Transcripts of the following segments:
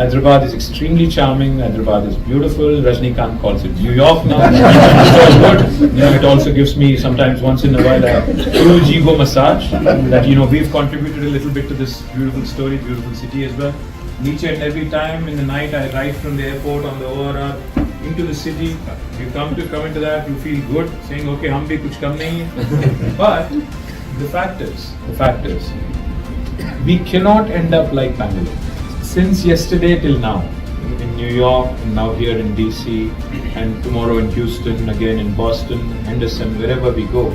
Hyderabad is extremely charming. Hyderabad is beautiful. Rajnikant calls it New York now. It's all good. It also gives me sometimes once in a while a full ego massage. That we've contributed a little bit to this beautiful story, beautiful city as well. Each and every time in the night I ride from the airport on the ORR into the city. You come into that, you feel good, saying, okay, hum bhi kuch kam nahi hai. But the fact is, we cannot end up like Bangalore. Since yesterday till now, in New York, and now here in DC, and tomorrow in Houston, again in Boston, Henderson, wherever we go,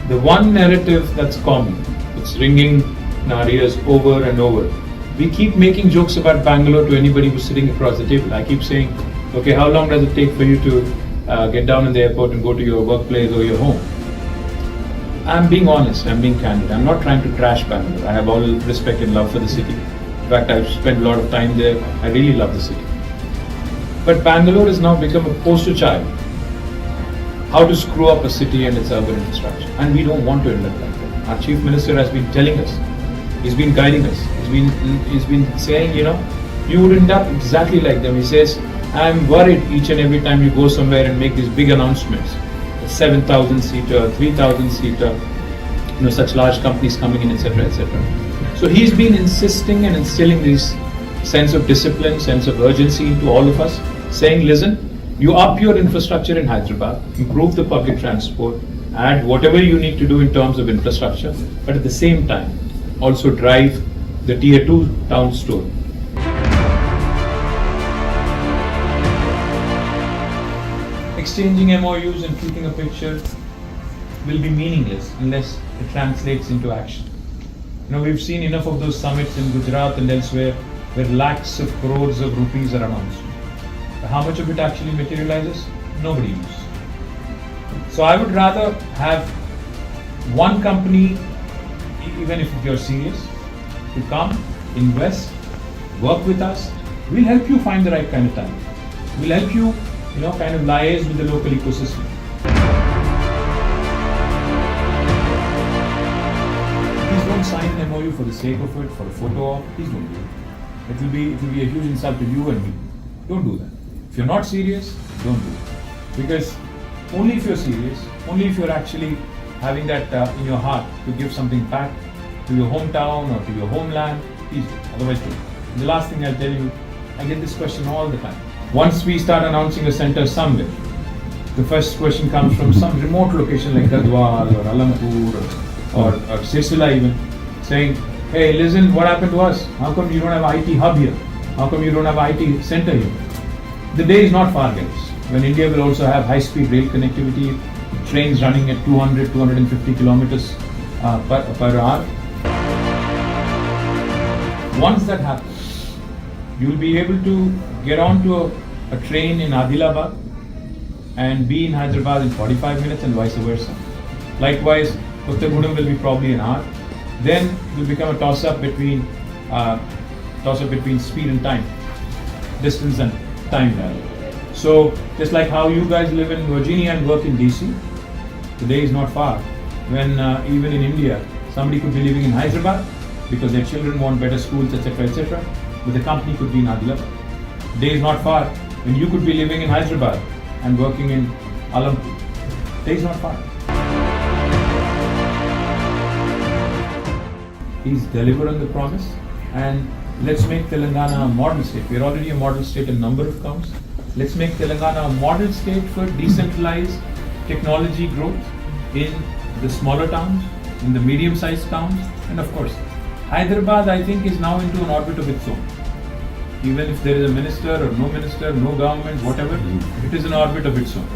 the one narrative that's common, it's ringing in our ears over and over. We keep making jokes about Bangalore to anybody who's sitting across the table. I keep saying, okay, how long does it take for you to get down in the airport and go to your workplace or your home? I'm being honest, I'm being candid. I'm not trying to trash Bangalore. I have all respect and love for the city. In fact, I've spent a lot of time there. I really love the city. But Bangalore has now become a poster child. How to screw up a city and its urban infrastructure. And we don't want to end up like that. Our Chief Minister has been telling us. He's been guiding us. He's been saying, you would end up exactly like them. He says, I'm worried each and every time you go somewhere and make these big announcements. 7,000 seater, 3,000 seater, such large companies coming in, etc., etc. So he's been insisting and instilling this sense of discipline, sense of urgency into all of us, saying, listen, you up your infrastructure in Hyderabad, improve the public transport, add whatever you need to do in terms of infrastructure, but at the same time, also drive the Tier 2 town store. Exchanging MOUs and keeping a picture will be meaningless unless it translates into action. We've seen enough of those summits in Gujarat and elsewhere where lakhs of crores of rupees are announced. But how much of it actually materializes? Nobody knows. So I would rather have one company, even if you're serious, to come, invest, work with us. We'll help you find the right kind of talent. We'll help you kind of liaise with the local ecosystem. Please don't sign an MOU for the sake of it, for a photo op. Please don't do it. It will be a huge insult to you and me. Don't do that. If you're not serious, don't do it. Because only if you're serious, only if you're actually having that in your heart to give something back to your hometown or to your homeland, please do. Otherwise, don't. The last thing I'll tell you, I get this question all the time. Once we start announcing a center somewhere, the first question comes from some remote location like Gadwal or Alampur or Sirsila even, saying, hey, listen, what happened to us? How come you don't have IT hub here? How come you don't have IT center here? The day is not far, guys, when India will also have high-speed rail connectivity, trains running at 200, 250 kilometers per hour. Once that happens, you'll be able to get onto a train in Adilabad and be in Hyderabad in 45 minutes and vice versa. Likewise, Kottagudem will be probably an hour. Then it will become a toss-up between speed and time, distance and time value. So just like how you guys live in Virginia and work in DC, the day is not far when even in India, somebody could be living in Hyderabad because their children want better schools, etc., etc., but the company could be in Adilabad. The day is not far when you could be living in Hyderabad and working in Alampur. The day is not far. Please deliver on the promise and let's make Telangana a model state. We are already a model state in a number of counts. Let's make Telangana a model state for decentralized technology growth in the smaller towns, in the medium-sized towns, and of course, Hyderabad, I think, is now into an orbit of its own. Even if there is a minister or no government, whatever, it is an orbit of its own.